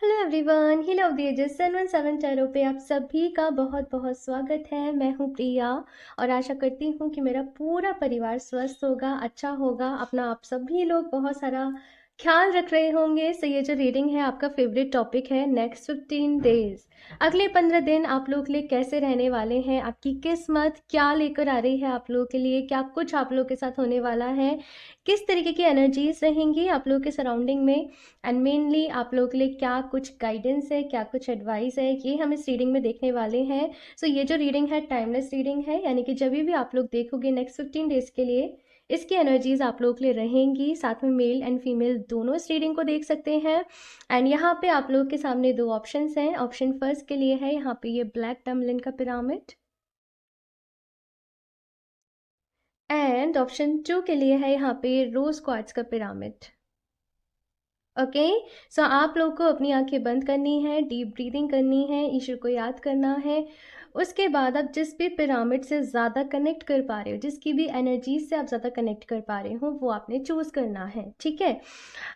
Hello everyone, hill of the ages 717 tarot पे आप सभी का बहुत बहुत स्वागत है। मैं हूँ प्रिया और आशा करती हूँ कि मेरा पूरा परिवार स्वस्थ होगा, अच्छा होगा, अपना आप सभी लोग बहुत सारा ख्याल रख रहे होंगे। सो ये जो रीडिंग है आपका फेवरेट टॉपिक है, नेक्स्ट 15 डेज, अगले 15 दिन आप लोग के लिए कैसे रहने वाले हैं, आपकी किस्मत क्या लेकर आ रही है आप लोगों के लिए, क्या कुछ आप लोग के साथ होने वाला है, किस तरीके की एनर्जीज रहेंगी आप लोग के सराउंडिंग में, एंड मेनली आप लोगों के लिए क्या कुछ गाइडेंस है, क्या कुछ एडवाइस है, ये हम इस रीडिंग में देखने वाले हैं। सो ये जो रीडिंग है टाइमलेस रीडिंग है, यानी कि जब भी आप लोग देखोगे नेक्स्ट 15 डेज के लिए इसकी एनर्जीज आप लोगों के लिए रहेंगी। साथ में मेल एंड फीमेल दोनों इस रीडिंग को देख सकते हैं। एंड यहाँ पे आप लोगों के सामने दो ऑप्शंस हैं। ऑप्शन फर्स्ट के लिए है यहाँ पे ये ब्लैक टर्मलिन का पिरामिड, एंड ऑप्शन टू के लिए है यहाँ पे रोज क्वार्ट्ज का पिरामिड। ओके, सो आप लोग को अपनी आंखें बंद करनी है, डीप ब्रीदिंग करनी है, ईश्वर को याद करना है। उसके बाद आप जिस भी पिरामिड से ज़्यादा कनेक्ट कर पा रहे हो, जिसकी भी एनर्जी से आप ज़्यादा कनेक्ट कर पा रहे हो, वो आपने चूज़ करना है। ठीक है,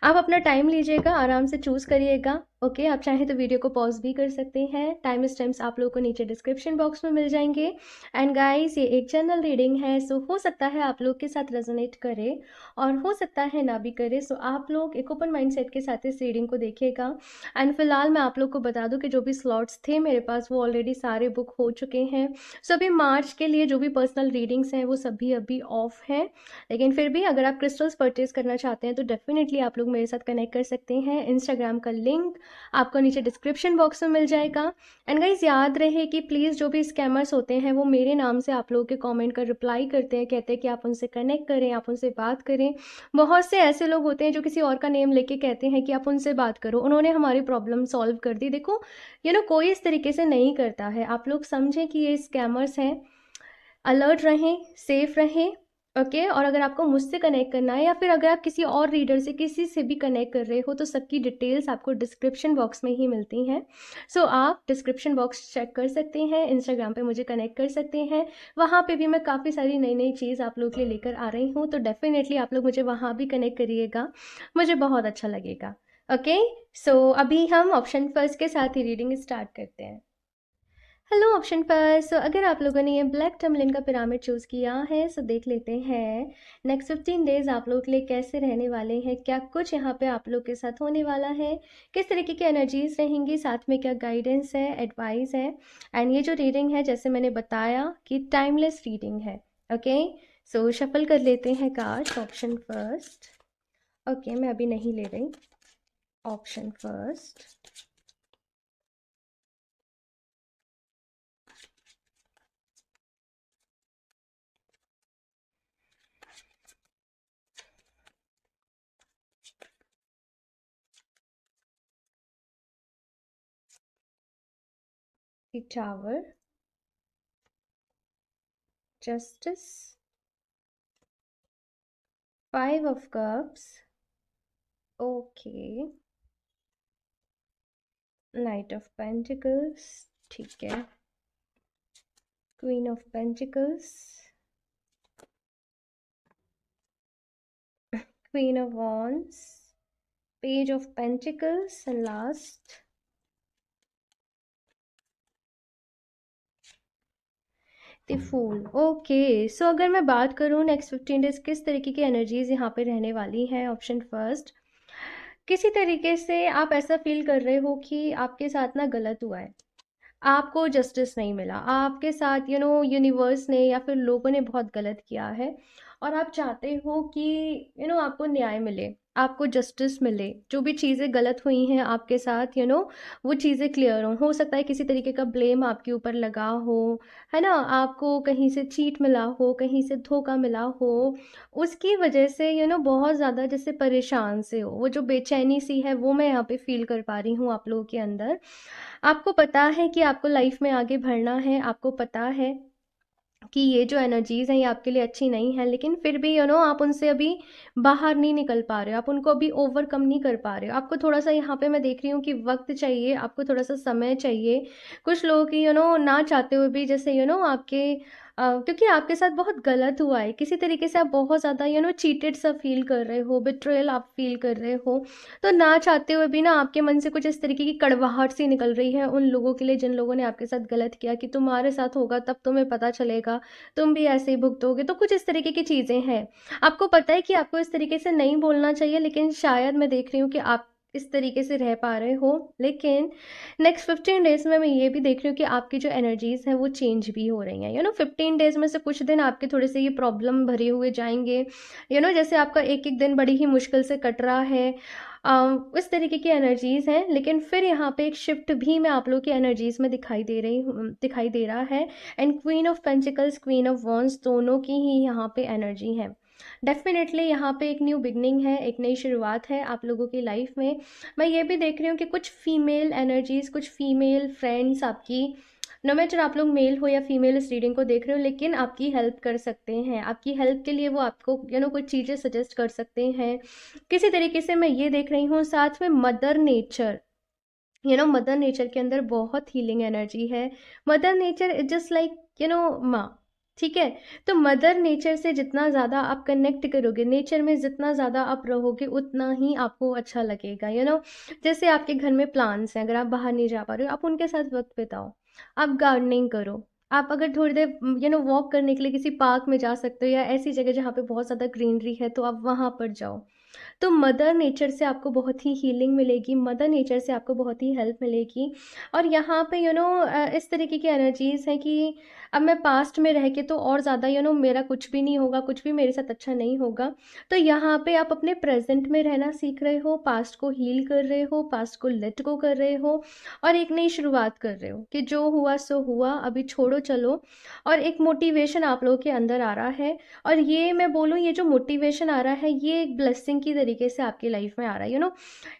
आप अपना टाइम लीजिएगा, आराम से चूज़ करिएगा। ओके, आप चाहें तो वीडियो को पॉज भी कर सकते हैं। टाइम स्टैम्प्स आप लोगों को नीचे डिस्क्रिप्शन बॉक्स में मिल जाएंगे। एंड गाइस, ये एक जनरल रीडिंग है, सो हो सकता है आप लोग के साथ रेजोनेट करे और हो सकता है ना भी करे। सो आप लोग एक ओपन माइंडसेट के साथ इस रीडिंग को देखिएगा। एंड फिलहाल मैं आप लोग को बता दूं कि जो भी स्लॉट्स थे मेरे पास वो ऑलरेडी सारे बुक हो चुके हैं। सो अभी मार्च के लिए जो भी पर्सनल रीडिंग्स हैं वो सभी अभी ऑफ हैं, लेकिन फिर भी अगर आप क्रिस्टल्स परचेज करना चाहते हैं तो डेफिनेटली आप लोग मेरे साथ कनेक्ट कर सकते हैं। इंस्टाग्राम का लिंक आपको नीचे डिस्क्रिप्शन बॉक्स में मिल जाएगा। एंड गाइज, याद रहे कि प्लीज़ जो भी स्कैमर्स होते हैं वो मेरे नाम से आप लोगों के कमेंट का रिप्लाई करते हैं, कहते हैं कि आप उनसे कनेक्ट करें, आप उनसे बात करें। बहुत से ऐसे लोग होते हैं जो किसी और का नेम लेके कहते हैं कि आप उनसे बात करो, उन्होंने हमारी प्रॉब्लम सॉल्व कर दी। देखो, कोई इस तरीके से नहीं करता है। आप लोग समझें कि ये स्कैमर्स हैं। अलर्ट रहें, सेफ रहें। ओके, और अगर आपको मुझसे कनेक्ट करना है या फिर अगर आप किसी और रीडर से किसी से भी कनेक्ट कर रहे हो तो सबकी डिटेल्स आपको डिस्क्रिप्शन बॉक्स में ही मिलती हैं। सो आप डिस्क्रिप्शन बॉक्स चेक कर सकते हैं, इंस्टाग्राम पे मुझे कनेक्ट कर सकते हैं। वहाँ पे भी मैं काफ़ी सारी नई नई चीज़ आप लोग के लिए लेकर आ रही हूँ, तो डेफिनेटली आप लोग मुझे वहाँ भी कनेक्ट करिएगा, मुझे बहुत अच्छा लगेगा। ओके, सो अभी हम ऑप्शन फर्स्ट के साथ ही रीडिंग स्टार्ट करते हैं। हेलो ऑप्शन पर, सो अगर आप लोगों ने ये ब्लैक टर्मलिन का पिरामिड चूज़ किया है, सो देख लेते हैं नेक्स्ट 15 डेज आप लोग के लिए कैसे रहने वाले हैं, क्या कुछ यहाँ पे आप लोग के साथ होने वाला है, किस तरीके की एनर्जीज रहेंगी, साथ में क्या गाइडेंस है, एडवाइस है। एंड ये जो रीडिंग है जैसे मैंने बताया कि टाइमलेस रीडिंग है। ओके, सो शफल कर लेते हैं कार्ड्स। ऑप्शन फर्स्ट, ओके मैं अभी नहीं ले रही। Option first, the tower, justice, 5 of Cups, okay, knight of pentacles, ठीक है, queen of pentacles, queen of wands, page of pentacles and last the fool. Okay, so अगर मैं बात करूँ नेक्स्ट 15 डेज किस तरीके की एनर्जीज यहाँ पे रहने वाली हैं, ऑप्शन फर्स्ट, किसी तरीके से आप ऐसा फील कर रहे हो कि आपके साथ ना गलत हुआ है, आपको जस्टिस नहीं मिला, आपके साथ यूनिवर्स ने या फिर लोगों ने बहुत गलत किया है और आप चाहते हो कि आपको न्याय मिले, आपको जस्टिस मिले, जो भी चीज़ें गलत हुई हैं आपके साथ वो चीज़ें क्लियर हो सकता है किसी तरीके का ब्लेम आपके ऊपर लगा हो, है ना, आपको कहीं से चीट मिला हो, कहीं से धोखा मिला हो, उसकी वजह से बहुत ज़्यादा जैसे परेशान से हो, वो जो बेचैनी सी है वो मैं यहाँ पे फील कर पा रही हूँ आप लोगों के अंदर। आपको पता है कि आपको लाइफ में आगे बढ़ना है, आपको पता है कि ये जो एनर्जीज हैं ये आपके लिए अच्छी नहीं है, लेकिन फिर भी आप उनसे अभी बाहर नहीं निकल पा रहे हो, आप उनको अभी ओवरकम नहीं कर पा रहे हो। आपको थोड़ा सा यहाँ पे मैं देख रही हूँ कि वक्त चाहिए, आपको थोड़ा सा समय चाहिए। कुछ लोग की ना चाहते हुए भी जैसे आपके क्योंकि आपके साथ बहुत गलत हुआ है, किसी तरीके से आप बहुत ज़्यादा चीटेड सा फील कर रहे हो, बिट्रेयल आप फील कर रहे हो। तो ना चाहते हुए भी ना आपके मन से कुछ इस तरीके की कड़वाहट सी निकल रही है उन लोगों के लिए जिन लोगों ने आपके साथ गलत किया, कि तुम्हारे साथ होगा तब तुम्हें पता चलेगा, तुम भी ऐसे ही भुगतोगे। तो कुछ इस तरीके की चीज़ें हैं। आपको पता है कि आपको इस तरीके से नहीं बोलना चाहिए, लेकिन शायद मैं देख रही हूँ कि आप इस तरीके से रह पा रहे हो। लेकिन नेक्स्ट 15 डेज में मैं ये भी देख रही हूँ कि आपकी जो एनर्जीज हैं वो चेंज भी हो रही हैं। 15 डेज में से कुछ दिन आपके थोड़े से ये प्रॉब्लम भरे हुए जाएंगे। जैसे आपका एक एक दिन बड़ी ही मुश्किल से कट रहा है। इस तरीके की एनर्जीज हैं। लेकिन फिर यहाँ पे एक शिफ्ट भी मैं आप लोग की एनर्जीज में दिखाई दे रहा है। And queen of pentacles, queen of wands, दोनों की ही यहाँ पे एनर्जी है। डेफिनेटली यहाँ पे एक न्यू बिगनिंग है, एक नई शुरुआत है आप लोगों की लाइफ में। मैं ये भी देख रही हूँ कि कुछ फीमेल एनर्जीज, कुछ फीमेल फ्रेंड्स आपकी, नो मैटर आप लोग मेल हो या फीमेल इस रीडिंग को देख रहे हो, लेकिन आपकी हेल्प कर सकते हैं। आपकी हेल्प के लिए वो आपको कुछ चीज़ें सजेस्ट कर सकते हैं किसी तरीके से। मैं ये देख रही हूँ साथ में मदर नेचर, मदर नेचर के अंदर बहुत हीलिंग एनर्जी है। Mother nature is just like माँ। ठीक है। तो मदर नेचर से जितना ज़्यादा आप कनेक्ट करोगे, नेचर में जितना ज़्यादा आप रहोगे, उतना ही आपको अच्छा लगेगा। जैसे आपके घर में प्लांट्स हैं, अगर आप बाहर नहीं जा पा रहे हो, आप उनके साथ वक्त बिताओ। आप गार्डनिंग करो। आप अगर थोड़ी देर वॉक करने के लिए किसी पार्क में जा सकते हो, या ऐसी जगह जहाँ पे बहुत ज़्यादा ग्रीनरी है, तो आप वहाँ पर जाओ। तो मदर नेचर से आपको बहुत ही हीलिंग मिलेगी, मदर नेचर से आपको बहुत ही हेल्प मिलेगी। और यहाँ पे इस तरीके की एनर्जीज हैं कि अब मैं पास्ट में रह के तो और ज़्यादा मेरा कुछ भी नहीं होगा, कुछ भी मेरे साथ अच्छा नहीं होगा। तो यहाँ पे आप अपने प्रेजेंट में रहना सीख रहे हो, पास्ट को हील कर रहे हो, पास्ट को लेट गो कर रहे हो, और एक नई शुरुआत कर रहे हो कि जो हुआ सो हुआ, अभी छोड़ो चलो। और एक मोटिवेशन आप लोगों के अंदर आ रहा है। और ये मैं बोलूँ, ये जो मोटिवेशन आ रहा है, ये एक ब्लेसिंग की तरीके से आपकी लाइफ में आ रहा है।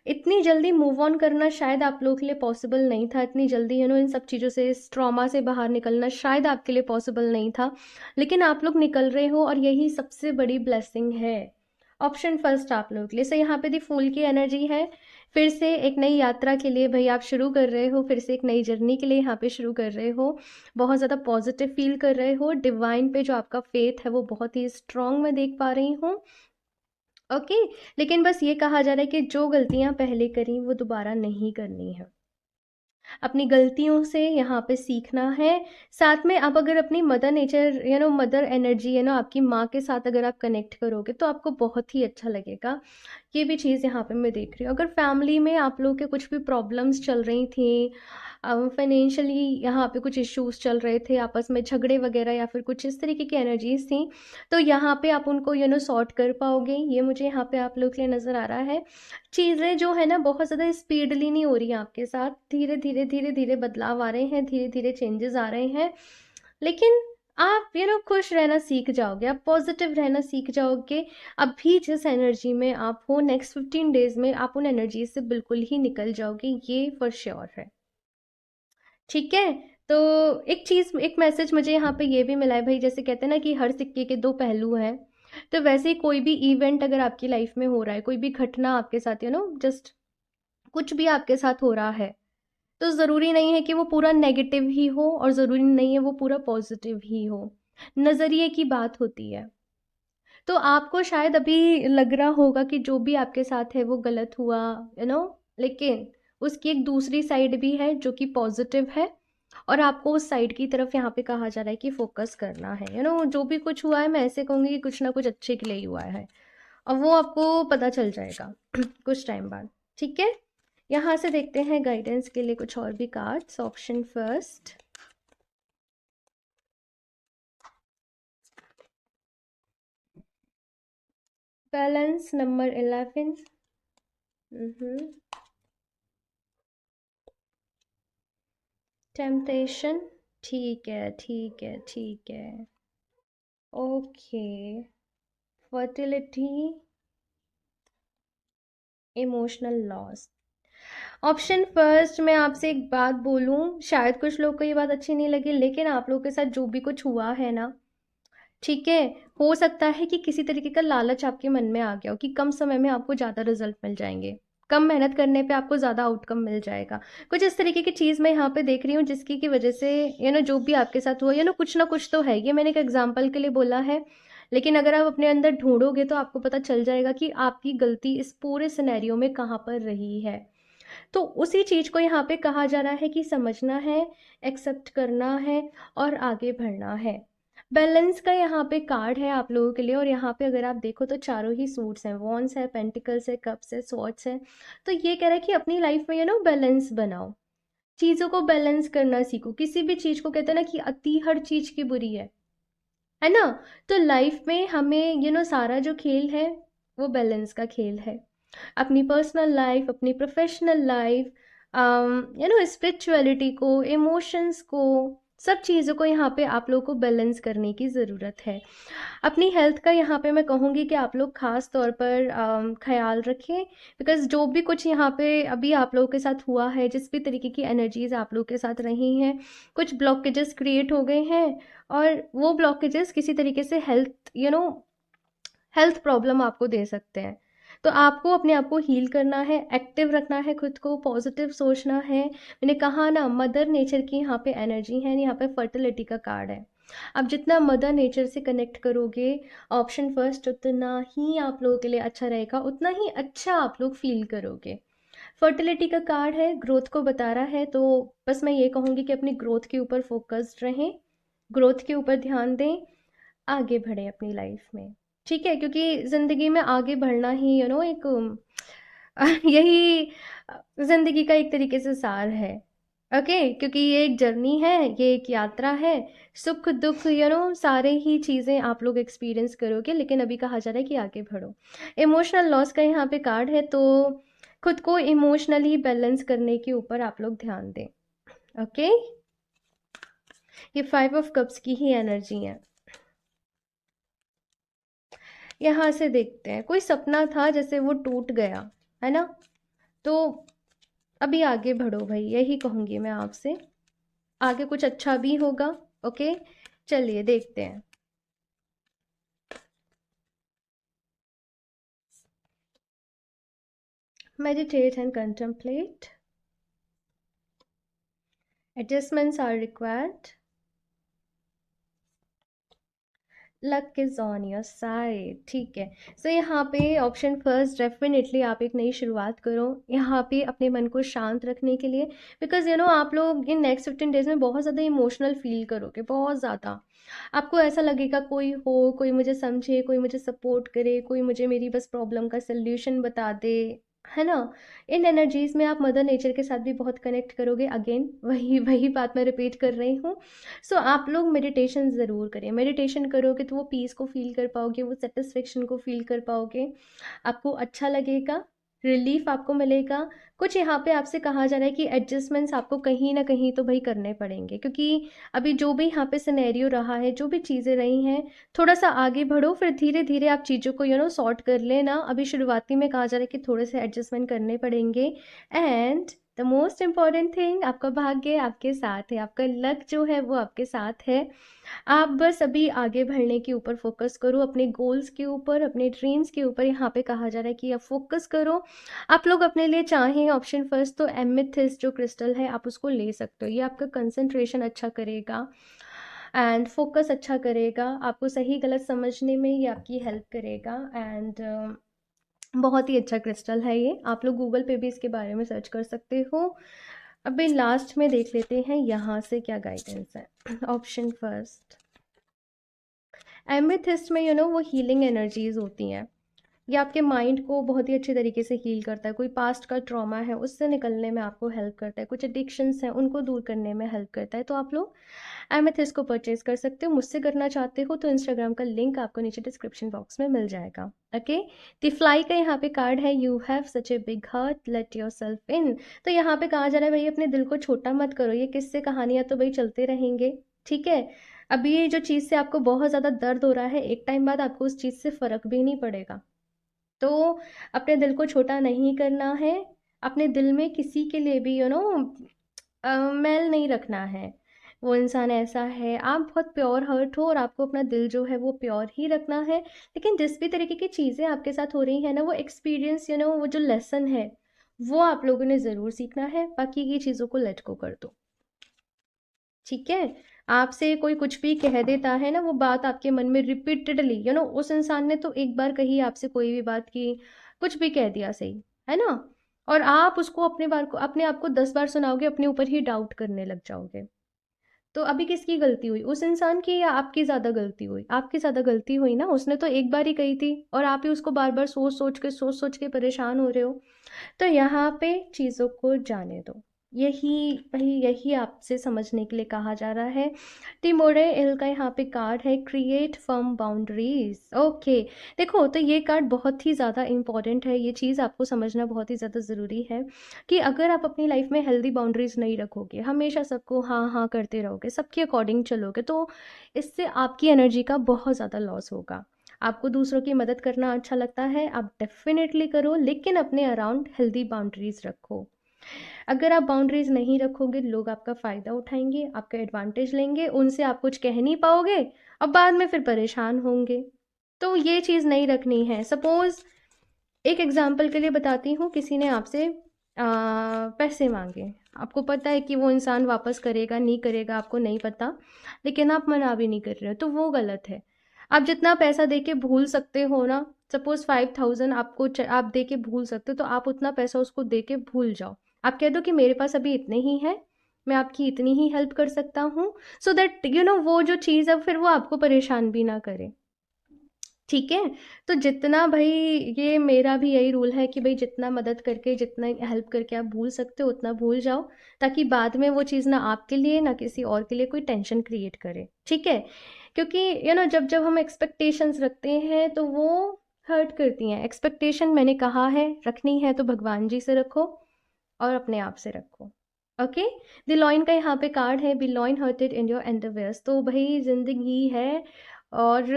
इतनी जल्दी मूव ऑन करना शायद आप लोगों के लिए पॉसिबल नहीं था, इतनी जल्दी इन सब चीज़ों से, इस ट्रॉमा से बाहर निकलना शायद आपके लिए पॉसिबल नहीं था। लेकिन आप लोग निकल रहे हो, और यही सबसे बड़ी ब्लेसिंग है। ऑप्शन फर्स्ट आप लोगों के लिए। सो यहाँ पे दी फूल की एनर्जी है। फिर से एक नई यात्रा के लिए भाई आप शुरू कर रहे हो, फिर से एक नई जर्नी के लिए यहाँ पे शुरू कर रहे हो। बहुत ज़्यादा पॉजिटिव फील कर रहे हो। डिवाइन पे जो आपका फेथ है वो बहुत ही स्ट्रांग मैं देख पा रही हूँ। ओके। लेकिन बस ये कहा जा रहा है कि जो गलतियाँ पहले करी वो दोबारा नहीं करनी है। अपनी गलतियों से यहाँ पे सीखना है। साथ में आप अगर अपनी मदर नेचर, मदर एनर्जी, आपकी माँ के साथ अगर आप कनेक्ट करोगे तो आपको बहुत ही अच्छा लगेगा। ये भी चीज़ यहाँ पे मैं देख रही हूँ। अगर फैमिली में आप लोग के कुछ भी प्रॉब्लम्स चल रही थी, फाइनेंशियली यहाँ पे कुछ इश्यूज चल रहे थे, आपस में झगड़े वगैरह या फिर कुछ इस तरीके की एनर्जीज थी, तो यहाँ पे आप उनको सॉर्ट कर पाओगे। ये मुझे यहाँ पे आप लोग के लिए नज़र आ रहा है। चीज़ें जो है ना बहुत ज़्यादा स्पीडली नहीं हो रही हैं आपके साथ, धीरे धीरे धीरे धीरे बदलाव आ रहे हैं, धीरे धीरे चेंजेस आ रहे हैं। लेकिन आप खुश रहना सीख जाओगे, आप पॉजिटिव रहना सीख जाओगे। अभी जिस एनर्जी में आप हो, नेक्स्ट 15 डेज में आप उन एनर्जी से बिल्कुल ही निकल जाओगे, ये फॉर श्योर है। ठीक है। तो एक चीज़, एक मैसेज मुझे यहाँ पे ये भी मिला है भाई, जैसे कहते हैं ना कि हर सिक्के के दो पहलू हैं। तो वैसे ही कोई भी इवेंट अगर आपकी लाइफ में हो रहा है, कोई भी घटना आपके साथ, जस्ट कुछ भी आपके साथ हो रहा है, तो ज़रूरी नहीं है कि वो पूरा नेगेटिव ही हो, और ज़रूरी नहीं है वो पूरा पॉजिटिव ही हो। नज़रिए की बात होती है। तो आपको शायद अभी लग रहा होगा कि जो भी आपके साथ है वो गलत हुआ, लेकिन उसकी एक दूसरी साइड भी है जो कि पॉजिटिव है। और आपको उस साइड की तरफ यहाँ पे कहा जा रहा है कि फोकस करना है। जो भी कुछ हुआ है, मैं ऐसे कहूँगी कि कुछ ना कुछ अच्छे के लिए ही हुआ है, और वो आपको पता चल जाएगा कुछ टाइम बाद। ठीक है। यहाँ से देखते हैं गाइडेंस के लिए कुछ और भी cards. Option first, balance number 11। Temptation. ठीक है, ठीक है, ठीक है। Okay. Fertility, emotional loss. Option first, मैं आपसे एक बात बोलूं, शायद कुछ लोग को ये बात अच्छी नहीं लगी, लेकिन आप लोगों के साथ जो भी कुछ हुआ है ना, ठीक है, हो सकता है कि किसी तरीके का लालच आपके मन में आ गया हो कि कम समय में आपको ज़्यादा रिजल्ट मिल जाएंगे। कम मेहनत करने पे आपको ज़्यादा आउटकम मिल जाएगा। कुछ इस तरीके की चीज़ मैं यहाँ पे देख रही हूँ जिसकी की वजह से जो भी आपके साथ हुआ कुछ ना कुछ तो है। ये मैंने एक एग्जांपल के लिए बोला है, लेकिन अगर आप अपने अंदर ढूंढोगे तो आपको पता चल जाएगा कि आपकी गलती इस पूरे सिनेरियो में कहाँ पर रही है। तो उसी चीज़ को यहाँ पे कहा जा रहा है कि समझना है, एक्सेप्ट करना है और आगे बढ़ना है। बैलेंस का यहाँ पे कार्ड है आप लोगों के लिए, और यहाँ पे अगर आप देखो तो चारों ही सूट्स हैं, वॉन्स है, पेंटिकल्स है, कप्स है, स्वॉर्ड्स है। तो ये कह रहा है कि अपनी लाइफ में बैलेंस बनाओ, चीज़ों को बैलेंस करना सीखो। किसी भी चीज़ को कहते हैं ना कि अति हर चीज़ की बुरी है ना। तो लाइफ में हमें सारा जो खेल है वो बैलेंस का खेल है। अपनी पर्सनल लाइफ, अपनी प्रोफेशनल लाइफ, स्पिरिचुअलिटी को, इमोशंस को, सब चीज़ों को यहाँ पे आप लोग को बैलेंस करने की ज़रूरत है। अपनी हेल्थ का यहाँ पे मैं कहूँगी कि आप लोग ख़ास तौर पर ख्याल रखें, बिकॉज़ जो भी कुछ यहाँ पे अभी आप लोगों के साथ हुआ है, जिस भी तरीके की एनर्जीज़ आप लोग के साथ रही हैं, कुछ ब्लॉकेजेस क्रिएट हो गए हैं, और वो ब्लॉकेजेस किसी तरीके से हेल्थ प्रॉब्लम आपको दे सकते हैं। तो आपको अपने आप को हील करना है, एक्टिव रखना है, खुद को पॉजिटिव सोचना है। मैंने कहा ना, मदर नेचर की यहाँ पे एनर्जी है, यहाँ पे फर्टिलिटी का कार्ड है। आप जितना मदर नेचर से कनेक्ट करोगे, ऑप्शन फर्स्ट, उतना ही आप लोगों के लिए अच्छा रहेगा, उतना ही अच्छा आप लोग फील करोगे। फर्टिलिटी का कार्ड है, ग्रोथ को बता रहा है। तो बस मैं ये कहूँगी कि अपनी ग्रोथ के ऊपर फोकस्ड रहें, ग्रोथ के ऊपर ध्यान दें, आगे बढ़ें अपनी लाइफ में। ठीक है, क्योंकि ज़िंदगी में आगे बढ़ना ही एक यही ज़िंदगी का एक तरीके से सार है। ओके, क्योंकि ये एक जर्नी है, ये एक यात्रा है। सुख दुख सारे ही चीज़ें आप लोग एक्सपीरियंस करोगे, लेकिन अभी कहा जा रहा है कि आगे बढ़ो। इमोशनल लॉस का यहाँ पे कार्ड है, तो खुद को इमोशनली बैलेंस करने के ऊपर आप लोग ध्यान दें। ओके, ये 5 ऑफ कप्स की ही एनर्जी है। यहाँ से देखते हैं, कोई सपना था जैसे वो टूट गया, है ना। तो अभी आगे बढ़ो भाई, यही कहूँगी मैं आपसे। आगे कुछ अच्छा भी होगा। ओके, चलिए देखते हैं। Meditate and contemplate, adjustments are required, luck is on your side. ठीक है, सो यहाँ पे ऑप्शन फर्स्ट, डेफिनेटली आप एक नई शुरुआत करो यहाँ पे अपने मन को शांत रखने के लिए, बिकॉज आप लोग इन नेक्स्ट 15 डेज में बहुत ज़्यादा इमोशनल फील करोगे, बहुत ज़्यादा। आपको ऐसा लगेगा कोई हो, कोई मुझे समझे, कोई मुझे सपोर्ट करे, कोई मुझे मेरी बस प्रॉब्लम का सल्यूशन बता दे, है ना। इन एनर्जीज में आप मदर नेचर के साथ भी बहुत कनेक्ट करोगे। अगेन वही वही बात मैं रिपीट कर रही हूँ। सो आप लोग मेडिटेशन ज़रूर करें। मेडिटेशन करोगे तो वो पीस को फील कर पाओगे, वो सेटिस्फेक्शन को फील कर पाओगे, आपको अच्छा लगेगा, रिलीफ आपको मिलेगा। कुछ यहाँ पे आपसे कहा जा रहा है कि एडजस्टमेंट्स आपको कहीं ना कहीं तो भाई करने पड़ेंगे, क्योंकि अभी जो भी यहाँ पे सिनेरियो रहा है, जो भी चीज़ें रही हैं, थोड़ा सा आगे बढ़ो, फिर धीरे धीरे आप चीज़ों को सॉर्ट कर लेना। अभी शुरुआती में कहा जा रहा है कि थोड़े से एडजस्टमेंट करने पड़ेंगे। And the most important thing, आपका भाग्य आपके साथ है, आपका लक जो है वो आपके साथ है। आप बस अभी आगे बढ़ने के ऊपर फोकस करो, अपने गोल्स के ऊपर, अपने ड्रीम्स के ऊपर। यहाँ पे कहा जा रहा है कि आप फोकस करो। आप लोग अपने लिए चाहें ऑप्शन फर्स्ट तो एमेथिस्ट जो क्रिस्टल है आप उसको ले सकते हो। ये आपका कंसंट्रेशन अच्छा करेगा एंड फोकस अच्छा करेगा, आपको सही गलत समझने में ये आपकी हेल्प करेगा। एंड बहुत ही अच्छा क्रिस्टल है ये, आप लोग गूगल पे भी इसके बारे में सर्च कर सकते हो। अभी लास्ट में देख लेते हैं यहाँ से क्या गाइडेंस है। ऑप्शन फर्स्ट, एमेथिस्ट में वो हीलिंग एनर्जीज होती हैं। ये आपके माइंड को बहुत ही अच्छे तरीके से हील करता है। कोई पास्ट का ट्रॉमा है उससे निकलने में आपको हेल्प करता है, कुछ एडिक्शंस हैं उनको दूर करने में हेल्प करता है। तो आप लोग एमेथिस्ट को परचेज कर सकते हो। मुझसे करना चाहते हो तो इंस्टाग्राम का लिंक आपको नीचे डिस्क्रिप्शन बॉक्स में मिल जाएगा। ओके, द फ्लाई का यहाँ पे कार्ड है, you have such a big heart, let your self in. तो यहाँ पे कहा जा रहा है भाई अपने दिल को छोटा मत करो, ये किस्से कहानियाँ तो भाई चलते रहेंगे। ठीक है, अभी ये जो चीज़ से आपको बहुत ज़्यादा दर्द हो रहा है, एक टाइम बाद आपको उस चीज़ से फ़र्क भी नहीं पड़ेगा। तो अपने दिल को छोटा नहीं करना है, अपने दिल में किसी के लिए भी मैल नहीं रखना है। वो इंसान ऐसा है, आप बहुत प्योर हर्ट हो और आपको अपना दिल जो है वो प्योर ही रखना है। लेकिन जिस भी तरीके की चीज़ें आपके साथ हो रही हैं ना, वो एक्सपीरियंस वो जो लेसन है वो आप लोगों ने ज़रूर सीखना है, बाकी की चीज़ों को लेट गो कर दो। ठीक है? आपसे कोई कुछ भी कह देता है ना, वो बात आपके मन में रिपीटेडली, उस इंसान ने तो एक बार कही आपसे कोई भी बात की, कुछ भी कह दिया सही, है ना? और आप उसको अपने आप को 10 बार सुनाओगे, अपने ऊपर ही डाउट करने लग जाओगे। तो अभी किसकी गलती हुई? उस इंसान की या आपकी ज़्यादा गलती हुई? आपकी ज़्यादा गलती हुई ना, उसने तो एक बार ही कही थी और आप ही उसको बार-बार सोच-सोच के परेशान हो रहे हो। तो यहाँ पे चीज़ों को जाने दो। यही आपसे समझने के लिए कहा जा रहा है। टिमोरे इल का यहाँ पे कार्ड है, क्रिएट फर्म बाउंड्रीज। ओके, देखो तो ये कार्ड बहुत ही ज़्यादा इंपॉर्टेंट है। ये चीज़ आपको समझना बहुत ही ज़्यादा ज़रूरी है कि अगर आप अपनी लाइफ में हेल्दी बाउंड्रीज नहीं रखोगे, हमेशा सबको हाँ हाँ करते रहोगे, सबके अकॉर्डिंग चलोगे, तो इससे आपकी एनर्जी का बहुत ज़्यादा लॉस होगा। आपको दूसरों की मदद करना अच्छा लगता है, आप डेफिनेटली करो, लेकिन अपने अराउंड हेल्दी बाउंड्रीज रखो। अगर आप बाउंड्रीज नहीं रखोगे, लोग आपका फ़ायदा उठाएंगे, आपका एडवांटेज लेंगे, उनसे आप कुछ कह नहीं पाओगे और बाद में फिर परेशान होंगे। तो ये चीज़ नहीं रखनी है। सपोज़ एक एग्जाम्पल के लिए बताती हूँ, किसी ने आपसे पैसे मांगे, आपको पता है कि वो इंसान वापस करेगा नहीं करेगा आपको नहीं पता, लेकिन आप मना भी नहीं कर रहे हो, तो वो गलत है। आप जितना पैसा दे के भूल सकते हो ना, सपोज 5,000 आप दे के भूल सकते हो, तो आप उतना पैसा उसको दे के भूल जाओ। आप कह दो कि मेरे पास अभी इतने ही है, मैं आपकी इतनी ही हेल्प कर सकता हूँ, सो दैट वो जो चीज़ है फिर वो आपको परेशान भी ना करे। ठीक है? तो जितना भाई, ये मेरा भी यही रूल है कि भाई जितना मदद करके, जितना हेल्प करके आप भूल सकते हो उतना भूल जाओ, ताकि बाद में वो चीज़ ना आपके लिए ना किसी और के लिए कोई टेंशन क्रिएट करे। ठीक है? क्योंकि जब जब हम एक्सपेक्टेशंस रखते हैं तो वो हर्ट करती हैं। एक्सपेक्टेशन मैंने कहा है रखनी है तो भगवान जी से रखो और अपने आप से रखो। ओके, द लॉइन का यहाँ पे कार्ड है, be lion hearted in your underwears. तो भाई जिंदगी है और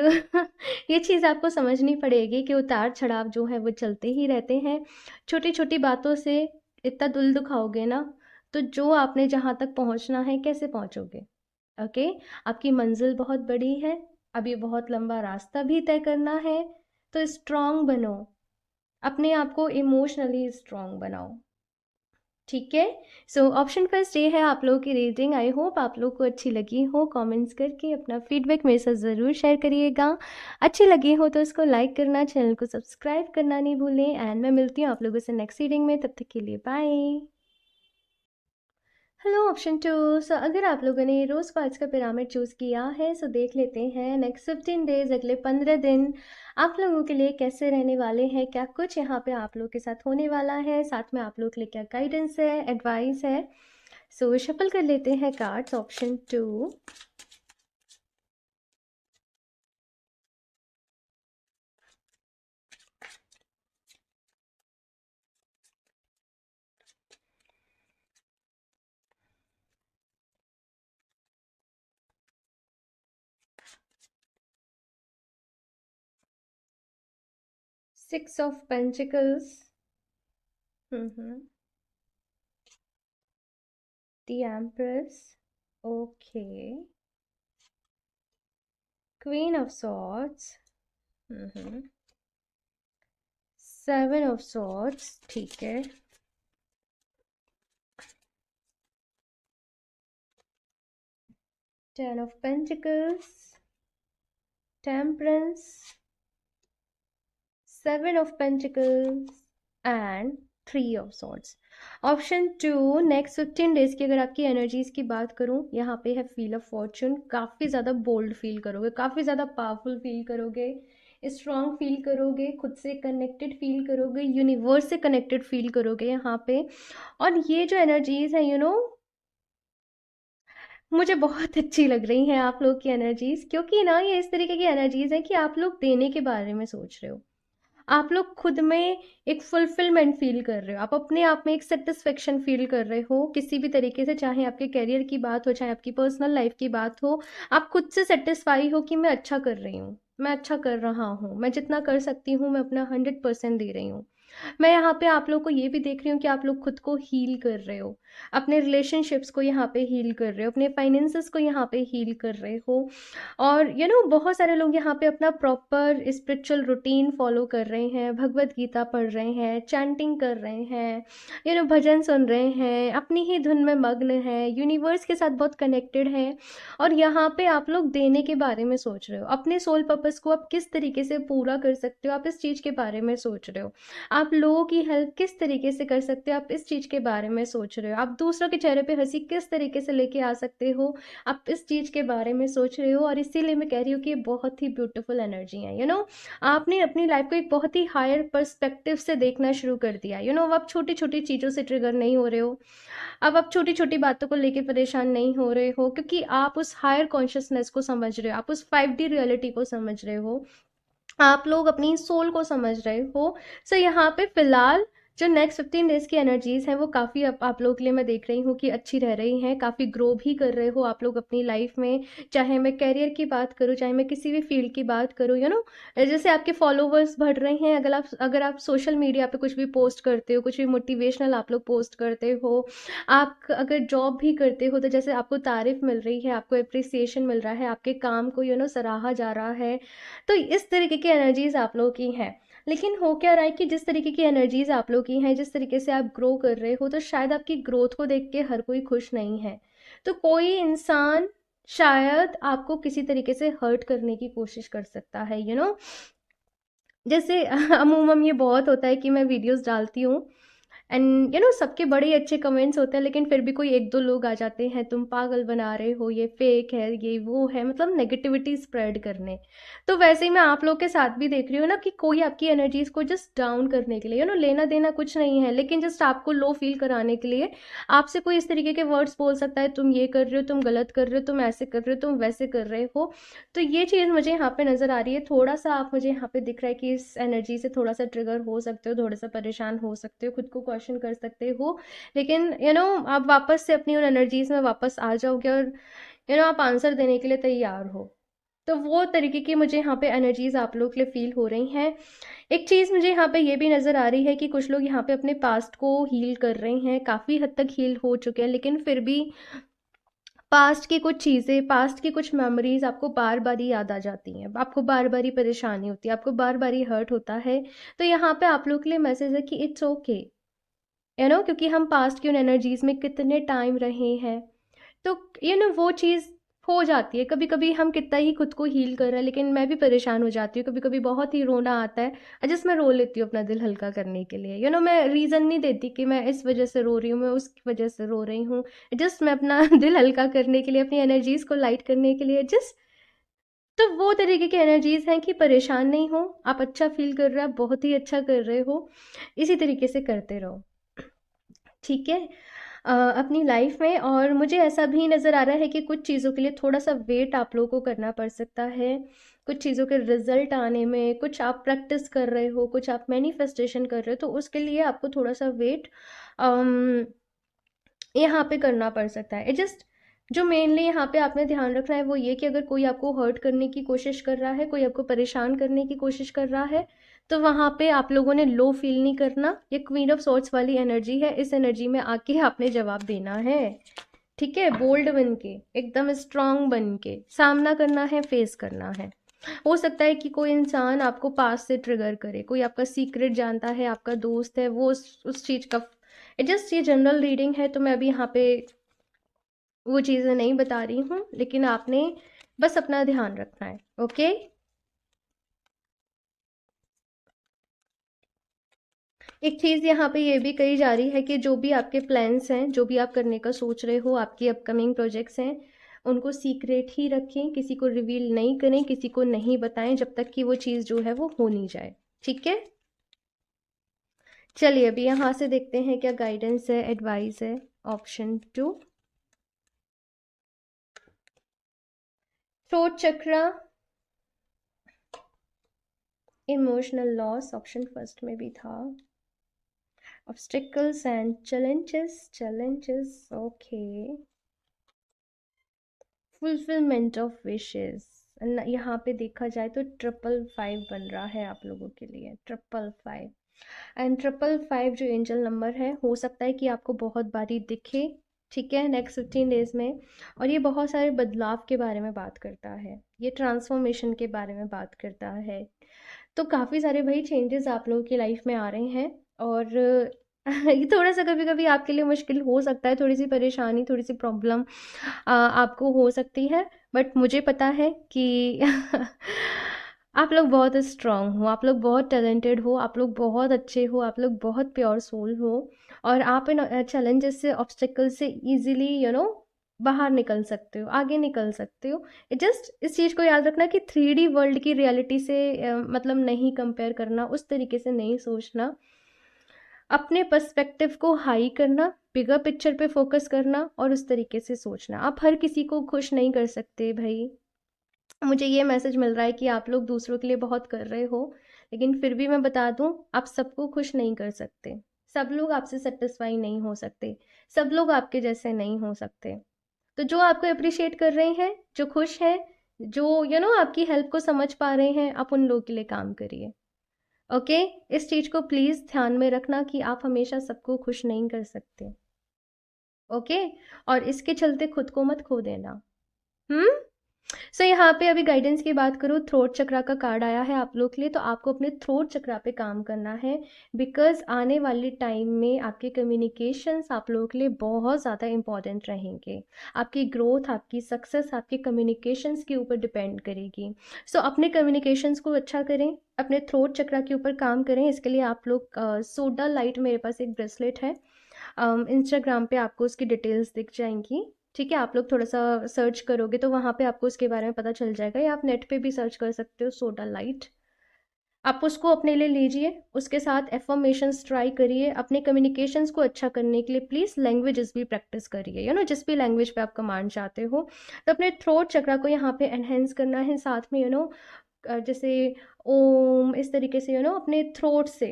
ये चीज़ आपको समझनी पड़ेगी कि उतार चढ़ाव जो है वो चलते ही रहते हैं। छोटी छोटी बातों से इतना दिल दुखाओगे ना, तो जो आपने जहाँ तक पहुँचना है कैसे पहुँचोगे? ओके, आपकी मंजिल बहुत बड़ी है, अभी बहुत लंबा रास्ता भी तय करना है, तो स्ट्रांग बनो, अपने आप को इमोशनली स्ट्रांग बनाओ। ठीक है? सो ऑप्शन फर्स्ट ये है आप लोगों की रीडिंग। आई होप आप लोग को अच्छी लगी हो। कमेंट्स करके अपना फीडबैक मेरे साथ ज़रूर शेयर करिएगा। अच्छी लगी हो तो इसको लाइक करना, चैनल को सब्सक्राइब करना नहीं भूलें। एंड मैं मिलती हूँ आप लोगों से नेक्स्ट रीडिंग में, तब तक के लिए bye. Hello option two. So अगर आप लोगों ने रोज़ क्वार्ट्ज का पिरामिड चूज़ किया है, सो देख लेते हैं नेक्स्ट 15 डेज, अगले 15 दिन आप लोगों के लिए कैसे रहने वाले हैं, क्या कुछ यहाँ पे आप लोग के साथ होने वाला है, साथ में आप लोग के लिए क्या गाइडेंस है, एडवाइस है। सो शफल कर लेते हैं cards. Option two, 6 of pentacles, the empress, okay, queen of swords, 7 of swords, ठीक है, 10 of pentacles, temperance, 7 of pentacles and 3 of swords. Option two, next 15 days की अगर आपकी एनर्जीज की बात करूं, यहाँ पे है फील ऑफ फॉर्चून। काफ़ी ज़्यादा बोल्ड फील करोगे, काफ़ी ज़्यादा पावरफुल फील करोगे, स्ट्रॉन्ग फील करोगे, खुद से कनेक्टेड फील करोगे, यूनिवर्स से कनेक्टेड फील करोगे यहाँ पे। और ये जो एनर्जीज है मुझे बहुत अच्छी लग रही हैं आप लोग की एनर्जीज, क्योंकि ना ये इस तरीके की एनर्जीज है कि आप लोग देने के बारे में सोच रहे हो, आप लोग खुद में एक फुलफिलमेंट फील कर रहे हो, आप अपने आप में एक सेटिस्फेक्शन फील कर रहे हो किसी भी तरीके से, चाहे आपके करियर की बात हो, चाहे आपकी पर्सनल लाइफ की बात हो। आप खुद से सेटिस्फाई हो कि मैं अच्छा कर रही हूँ, मैं अच्छा कर रहा हूँ, मैं जितना कर सकती हूँ मैं अपना 100% दे रही हूँ। मैं यहाँ पे आप लोग को ये भी देख रही हूँ कि आप लोग खुद को हील कर रहे हो, अपने रिलेशनशिप्स को यहाँ पे हील कर रहे हो, अपने फाइनेंसेस को यहाँ पे हील कर रहे हो। और बहुत सारे लोग यहाँ पे अपना प्रॉपर स्पिरिचुअल रूटीन फॉलो कर रहे हैं, भगवत गीता पढ़ रहे हैं, चैंटिंग कर रहे हैं, भजन सुन रहे हैं, अपनी ही धुन में मग्न हैं, यूनिवर्स के साथ बहुत कनेक्टेड हैं। और यहाँ पे आप लोग देने के बारे में सोच रहे हो, अपने सोल पर्पस को आप किस तरीके से पूरा कर सकते हो, आप इस चीज़ के बारे में सोच रहे हो। आप लोगों की हेल्प किस तरीके से कर सकते हो, आप इस चीज़ के बारे में सोच रहे हो। आप दूसरों के चेहरे पे हंसी किस तरीके से लेके आ सकते हो, आप इस चीज़ के बारे में सोच रहे हो। और इसीलिए मैं कह रही हूँ कि ये बहुत ही ब्यूटीफुल एनर्जी है। आपने अपनी लाइफ को एक बहुत ही हायर पर्सपेक्टिव से देखना शुरू कर दिया। अब आप छोटी छोटी चीज़ों से ट्रिगर नहीं हो रहे हो, अब आप छोटी छोटी बातों को लेके परेशान नहीं हो रहे हो, क्योंकि आप उस हायर कॉन्शियसनेस को समझ रहे हो, आप उस 5D रियलिटी को समझ रहे हो, आप लोग अपनी सोल को समझ रहे हो। सो यहाँ पे फिलहाल जो नेक्स्ट 15 डेज की एनर्जीज हैं वो काफ़ी आप लोगों के लिए मैं देख रही हूँ कि अच्छी रह रही हैं, काफ़ी ग्रो भी कर रहे हो आप लोग अपनी लाइफ में। चाहे मैं कैरियर की बात करूँ, चाहे मैं किसी भी फील्ड की बात करूँ, जैसे आपके फॉलोवर्स बढ़ रहे हैं, अगर आप सोशल मीडिया पे कुछ भी पोस्ट करते हो, कुछ भी मोटिवेशनल आप लोग पोस्ट करते हो, आप अगर जॉब भी करते हो तो जैसे आपको तारीफ मिल रही है, आपको अप्रिसिएशन मिल रहा है, आपके काम को सराहा जा रहा है। तो इस तरीके की एनर्जीज आप लोगों की हैं। लेकिन हो क्या रहा है कि जिस तरीके की एनर्जीज आप लोग की हैं, जिस तरीके से आप ग्रो कर रहे हो, तो शायद आपकी ग्रोथ को देख के हर कोई खुश नहीं है। तो कोई इंसान शायद आपको किसी तरीके से हर्ट करने की कोशिश कर सकता है। जैसे अमूमन ये बहुत होता है कि मैं वीडियोस डालती हूँ एंड सबके बड़े ही अच्छे कमेंट्स होते हैं, लेकिन फिर भी कोई एक दो लोग आ जाते हैं, तुम पागल बना रहे हो, ये फेक है, ये वो है, मतलब नेगेटिविटी स्प्रेड करने। तो वैसे ही मैं आप लोग के साथ भी देख रही हूँ ना कि कोई आपकी एनर्जीज को जस्ट डाउन करने के लिए, लेना देना कुछ नहीं है, लेकिन जस्ट आपको लो फील कराने के लिए आपसे कोई इस तरीके के वर्ड्स बोल सकता है, तुम ये कर रहे हो, तुम गलत कर रहे हो, तुम ऐसे कर रहे हो, तुम वैसे कर रहे हो। तो ये चीज़ मुझे यहाँ पे नज़र आ रही है, थोड़ा सा आप मुझे यहाँ पे दिख रहा है कि इस एनर्जी से थोड़ा सा ट्रिगर हो सकते हो, थोड़ा सा परेशान हो सकते हो, खुद को क्वेश्चन कर सकते हो। लेकिन आप वापस से अपनी उन एनर्जीज में वापस आ जाओगे और आप आंसर देने के लिए तैयार हो। तो वो तरीके की मुझे यहाँ पे एनर्जीज आप लोग के लिए फील हो रही हैं। एक चीज़ मुझे यहाँ पे ये भी नज़र आ रही है कि कुछ लोग यहाँ पे अपने पास्ट को हील कर रहे हैं, काफ़ी हद तक हील हो चुके हैं, लेकिन फिर भी पास्ट की कुछ चीज़ें, पास्ट की कुछ मेमोरीज आपको बार बार ही याद आ जाती हैं, आपको बार बार ही परेशानी होती है, आपको बार बार ही हर्ट होता है। तो यहाँ पे आप लोग के लिए मैसेज है कि इट्स ओके, क्योंकि हम पास्ट की उन एनर्जीज में कितने टाइम रहे हैं। तो वो चीज़ हो जाती है, कभी कभी हम कितना ही खुद को हील कर रहे हैं, लेकिन मैं भी परेशान हो जाती हूँ, कभी कभी बहुत ही रोना आता है। जस्ट मैं रो लेती हूँ अपना दिल हल्का करने के लिए। मैं रीज़न नहीं देती कि मैं इस वजह से रो रही हूँ, मैं उस वजह से रो रही हूँ। जस्ट मैं अपना दिल हल्का करने के लिए, अपनी एनर्जीज को लाइट करने के लिए, जस्ट। तो वो तरीके की एनर्जीज हैं कि परेशान नहीं हो आप, अच्छा फील कर रहे हो, आप बहुत ही अच्छा कर रहे हो, इसी तरीके से करते रहो, ठीक है। अपनी लाइफ में। और मुझे ऐसा भी नज़र आ रहा है कि कुछ चीज़ों के लिए थोड़ा सा वेट आप लोगों को करना पड़ सकता है, कुछ चीज़ों के रिजल्ट आने में, कुछ आप प्रैक्टिस कर रहे हो, कुछ आप मैनिफेस्टेशन कर रहे हो, तो उसके लिए आपको थोड़ा सा वेट यहाँ पे करना पड़ सकता है, जस्ट। जो मेनली यहाँ पे आपने ध्यान रखना है वो ये कि अगर कोई आपको हर्ट करने की कोशिश कर रहा है, कोई आपको परेशान करने की कोशिश कर रहा है, तो वहाँ पे आप लोगों ने लो फील नहीं करना। ये क्वीन ऑफ सॉर्ड्स वाली एनर्जी है, इस एनर्जी में आके आपने जवाब देना है, ठीक है। बोल्ड बन के, एकदम स्ट्रांग बन के सामना करना है, फेस करना है। हो सकता है कि कोई इंसान आपको पास से ट्रिगर करे, कोई आपका सीक्रेट जानता है, आपका दोस्त है, वो उस चीज़ का, जस्ट ये जनरल रीडिंग है, तो मैं अभी यहाँ पे वो चीज़ें नहीं बता रही हूँ, लेकिन आपने बस अपना ध्यान रखना है, ओके। एक चीज़ यहाँ पे ये भी कही जा रही है कि जो भी आपके प्लान्स हैं, जो भी आप करने का सोच रहे हो, आपकी अपकमिंग प्रोजेक्ट्स हैं, उनको सीक्रेट ही रखें, किसी को रिवील नहीं करें, किसी को नहीं बताएं जब तक कि वो चीज़ जो है वो हो नहीं जाए, ठीक है। चलिए अभी यहाँ से देखते हैं क्या गाइडेंस है, एडवाइस है। ऑप्शन 2, थ्रोट चक्रा, इमोशनल लॉस, ऑप्शन फर्स्ट में भी था। obstacles and challenges, okay, fulfillment of wishes। यहाँ पे देखा जाए तो 555 बन रहा है आप लोगों के लिए, 555। एंड 555 जो एंजल नंबर है, हो सकता है कि आपको बहुत बारी दिखे, ठीक है, नेक्स्ट 15 डेज में। और ये बहुत सारे बदलाव के बारे में बात करता है, ये ट्रांसफॉर्मेशन के बारे में बात करता है। तो काफ़ी सारे भाई चेंजेस आप लोगों की लाइफ में आ रहे हैं। और ये थोड़ा सा कभी कभी आपके लिए मुश्किल हो सकता है, थोड़ी सी परेशानी, थोड़ी सी प्रॉब्लम आपको हो सकती है। बट मुझे पता है कि आप लोग बहुत स्ट्रांग हो, आप लोग बहुत टैलेंटेड हो, आप लोग बहुत अच्छे हो, आप लोग बहुत प्योर सोल हो। और आप इन चैलेंजेस से, ऑब्स्टेकल से इजीली बाहर निकल सकते हो, आगे निकल सकते हो। जस्ट इस चीज़ को याद रखना कि 3D वर्ल्ड की रियलिटी से मतलब नहीं कंपेयर करना, उस तरीके से नहीं सोचना, अपने पर्सपेक्टिव को हाई करना, बिगर पिक्चर पे फोकस करना और उस तरीके से सोचना। आप हर किसी को खुश नहीं कर सकते भाई। मुझे ये मैसेज मिल रहा है कि आप लोग दूसरों के लिए बहुत कर रहे हो, लेकिन फिर भी मैं बता दूं, आप सबको खुश नहीं कर सकते। सब लोग आपसे सेटिस्फाई नहीं हो सकते, सब लोग आपके जैसे नहीं हो सकते। तो जो आपको अप्रिशिएट कर रहे हैं, जो खुश हैं, जो आपकी हेल्प को समझ पा रहे हैं, आप उन लोगों के लिए काम करिए। ओके, इस चीज को प्लीज ध्यान में रखना कि आप हमेशा सबको खुश नहीं कर सकते। ओके, और इसके चलते खुद को मत खो देना। हम्म। सो यहाँ पे अभी गाइडेंस की बात करूँ, थ्रोट चक्रा का कार्ड आया है आप लोग के लिए, तो आपको अपने थ्रोट चक्रा पे काम करना है। बिकॉज आने वाले टाइम में आपके कम्युनिकेशंस आप लोगों के लिए बहुत ज़्यादा इंपॉर्टेंट रहेंगे। आपकी ग्रोथ, आपकी सक्सेस आपके कम्युनिकेशंस के ऊपर डिपेंड करेगी। सो अपने कम्युनिकेशंस को अच्छा करें, अपने थ्रोट चक्रा के ऊपर काम करें। इसके लिए आप लोग सोडा लाइट, मेरे पास एक ब्रेसलेट है, इंस्टाग्राम पे आपको उसकी डिटेल्स दिख जाएंगी। ठीक है, आप लोग थोड़ा सा सर्च करोगे तो वहाँ पे आपको उसके बारे में पता चल जाएगा, या आप नेट पे भी सर्च कर सकते हो सोडा लाइट। आप उसको अपने लिए लीजिए, उसके साथ एफर्मेशंस ट्राई करिए। अपने कम्युनिकेशंस को अच्छा करने के लिए प्लीज़ लैंग्वेजेस भी प्रैक्टिस करिए, जिस भी लैंग्वेज पे आप कमांड चाहते हो। तो अपने थ्रोट चक्रा को यहाँ पे एनहेंस करना है, साथ में जैसे ओम, इस तरीके से अपने थ्रोट से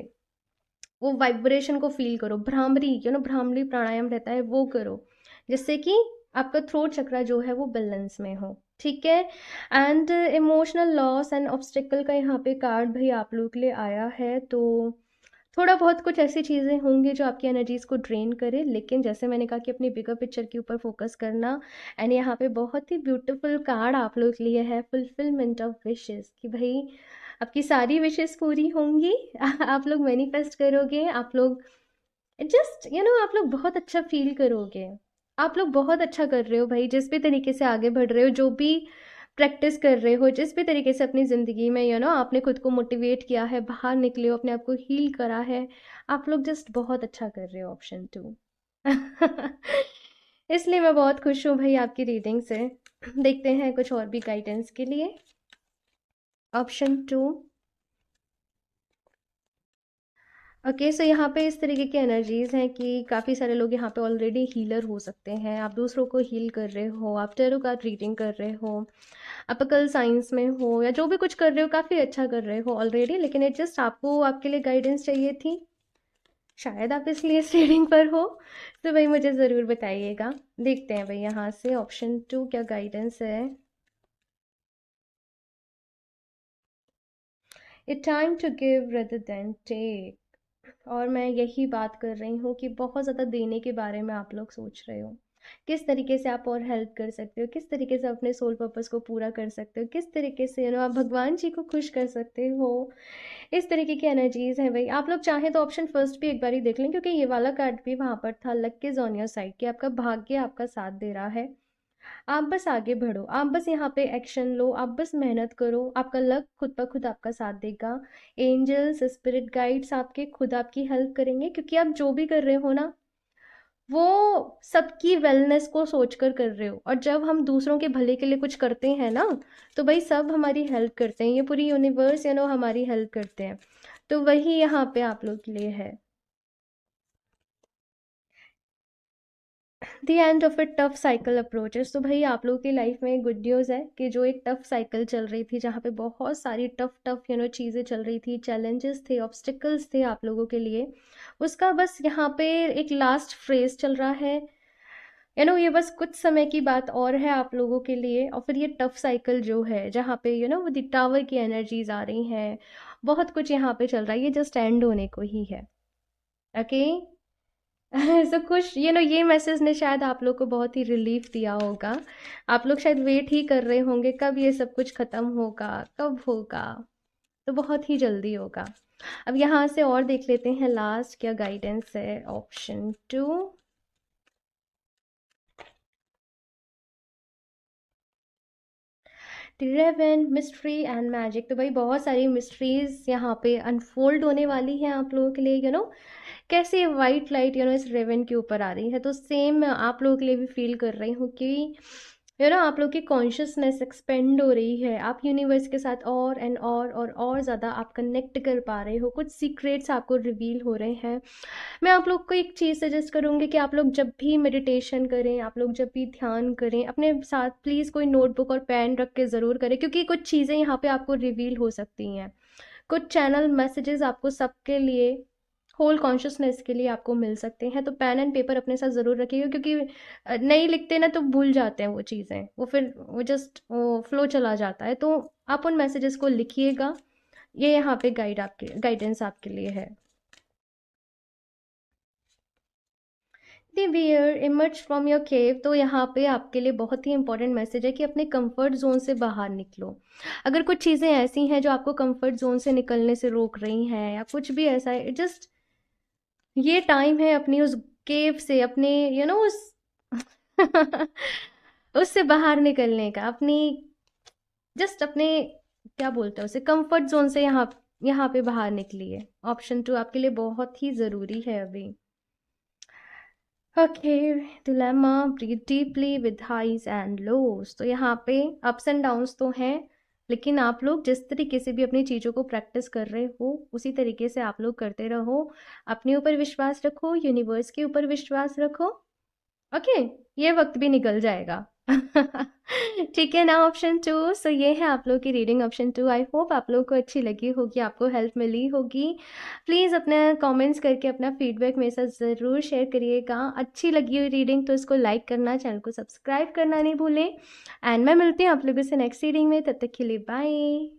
वो वाइब्रेशन को फील करो। भ्रामरी, भ्रामरी प्राणायाम रहता है, वो करो, जिससे कि आपका थ्रोट चक्रा जो है वो बैलेंस में हो। ठीक है। And emotional loss and obstacle का यहाँ पे कार्ड भाई आप लोग के लिए आया है। तो थोड़ा बहुत कुछ ऐसी चीज़ें होंगी जो आपकी एनर्जीज को ड्रेन करे, लेकिन जैसे मैंने कहा कि अपनी बिगर पिक्चर के ऊपर फोकस करना। एंड यहाँ पे बहुत ही ब्यूटीफुल कार्ड आप लोग के लिए है, फुलफिलमेंट ऑफ विशेस, कि भाई आपकी सारी विशेस पूरी होंगी। आप लोग मैनिफेस्ट करोगे, आप लोग जस्ट आप लोग बहुत अच्छा फील करोगे। आप लोग बहुत अच्छा कर रहे हो भाई, जिस भी तरीके से आगे बढ़ रहे हो, जो भी प्रैक्टिस कर रहे हो, जिस भी तरीके से अपनी ज़िंदगी में आपने खुद को मोटिवेट किया है, बाहर निकले हो, अपने आप को हील करा है। आप लोग जस्ट बहुत अच्छा कर रहे हो, ऑप्शन 2। इसलिए मैं बहुत खुश हूँ भाई आपकी रीडिंग से। देखते हैं कुछ और भी गाइडेंस के लिए। ऑप्शन 2। ओके, सो यहाँ पे इस तरीके की एनर्जीज हैं कि काफ़ी सारे लोग यहाँ पे ऑलरेडी हीलर हो सकते हैं। आप दूसरों को हील कर रहे हो, आप टैरो कार्ड रीडिंग कर रहे हो, आप अकल साइंस में हो, या जो भी कुछ कर रहे हो काफ़ी अच्छा कर रहे हो ऑलरेडी, लेकिन ये जस्ट आपको आपके लिए गाइडेंस चाहिए थी। शायद आप इसलिए इस रीडिंग पर हो। तो भाई मुझे ज़रूर बताइएगा। देखते हैं भाई यहाँ से ऑप्शन 2 क्या गाइडेंस है। It time to give rather than take. और मैं यही बात कर रही हूँ कि बहुत ज़्यादा देने के बारे में आप लोग सोच रहे हो। किस तरीके से आप और हेल्प कर सकते हो, किस तरीके से अपने सोल पर्पस को पूरा कर सकते हो, किस तरीके से आप भगवान जी को खुश कर सकते हो। इस तरीके की एनर्जीज हैं भाई। आप लोग चाहें तो ऑप्शन फर्स्ट भी एक बार ही देख लें, क्योंकि ये वाला कार्ड भी वहाँ पर था, luck is on your side, कि आपका भाग्य आपका साथ दे रहा है। आप बस आगे बढ़ो, आप बस यहाँ पे एक्शन लो, आप बस मेहनत करो, आपका लक खुद ब खुद आपका साथ देगा। एंजल्स, स्पिरिट गाइड्स आपके खुद आपकी हेल्प करेंगे, क्योंकि आप जो भी कर रहे हो ना, वो सबकी वेलनेस को सोचकर कर रहे हो। और जब हम दूसरों के भले के लिए कुछ करते हैं ना, तो भाई सब हमारी हेल्प करते हैं, ये पूरी यूनिवर्स हमारी हेल्प करते हैं। तो वही यहाँ पे आप लोग के लिए है। The end of a tough cycle approaches. तो भाई आप लोगों की लाइफ में गुड न्यूज़ है कि जो एक टफ साइकिल चल रही थी, जहाँ पे बहुत सारी टफ टफ चीज़ें चल रही थी, चैलेंजेस थे, ऑब्स्टिकल्स थे आप लोगों के लिए, उसका बस यहाँ पे एक लास्ट फ्रेज चल रहा है। ये बस कुछ समय की बात और है आप लोगों के लिए, और फिर ये टफ साइकिल जो है, जहाँ पे वो द टावर की एनर्जीज आ रही हैं, बहुत कुछ यहाँ पे चल रहा है, ये जस्ट एंड होने को ही है। ओके। सो खुश ये मैसेज ने शायद आप लोग को बहुत ही रिलीफ दिया होगा। आप लोग शायद वेट ही कर रहे होंगे कब ये सब कुछ ख़त्म होगा, कब होगा। तो बहुत ही जल्दी होगा। अब यहाँ से और देख लेते हैं लास्ट क्या गाइडेंस है। Option 2, रेवेन, mystery and magic. तो भाई बहुत सारी मिस्ट्रीज यहाँ पे अनफोल्ड होने वाली है आप लोगों के लिए। कैसे वाइट लाइट इस रेवन के ऊपर आ रही है, तो सेम मैं आप लोगों के लिए भी फील कर रही हूँ कि आप लोग की कॉन्शियसनेस एक्सपेंड हो रही है। आप यूनिवर्स के साथ और एंड और ज़्यादा आप कनेक्ट कर पा रहे हो। कुछ सीक्रेट्स आपको रिवील हो रहे हैं। मैं आप लोग को एक चीज़ सजेस्ट करूँगी कि आप लोग जब भी मेडिटेशन करें, आप लोग जब भी ध्यान करें, अपने साथ प्लीज़ कोई नोटबुक और पेन रख के ज़रूर करें, क्योंकि कुछ चीज़ें यहाँ पे आपको रिवील हो सकती हैं। कुछ चैनल मैसेजेस आपको सबके लिए, होल कॉन्शियसनेस के लिए आपको मिल सकते हैं। तो पेन एंड पेपर अपने साथ ज़रूर रखिएगा, क्योंकि नहीं लिखते ना तो भूल जाते हैं वो चीज़ें, वो फिर वो जस्ट वो फ्लो चला जाता है। तो आप उन मैसेजेस को लिखिएगा। ये यहाँ पे गाइडेंस आपके लिए है। The bear emerge from your cave. तो यहाँ पे आपके लिए बहुत ही इंपॉर्टेंट मैसेज है कि अपने कंफर्ट जोन से बाहर निकलो। अगर कुछ चीज़ें ऐसी हैं जो आपको कंफर्ट जोन से निकलने से रोक रही हैं, या कुछ भी ऐसा है, जस्ट ये टाइम है अपनी उस केव से, अपने उस उससे बाहर निकलने का, अपनी जस्ट अपने क्या बोलते हैं उसे, कंफर्ट जोन से यहाँ यहाँ पे बाहर निकलिए। ऑप्शन 2 आपके लिए बहुत ही ज़रूरी है अभी। Okay, dilemma, breathe deeply with highs and lows. तो यहाँ पे अप्स एंड डाउन्स तो हैं, लेकिन आप लोग जिस तरीके से भी अपनी चीज़ों को प्रैक्टिस कर रहे हो उसी तरीके से आप लोग करते रहो। अपने ऊपर विश्वास रखो, यूनिवर्स के ऊपर विश्वास रखो। ओके, ये वक्त भी निकल जाएगा। ठीक है ना। ऑप्शन 2, सो ये है आप लोग की रीडिंग ऑप्शन 2। आई होप आप लोग को अच्छी लगी होगी, आपको हेल्प मिली होगी। प्लीज़ अपना कमेंट्स करके अपना फीडबैक मेरे साथ ज़रूर शेयर करिएगा। अच्छी लगी हुई रीडिंग तो इसको लाइक करना, चैनल को सब्सक्राइब करना नहीं भूलें। एंड मैं मिलती हूँ आप लोगों से नेक्स्ट रीडिंग में। तब तक के लिए बाय।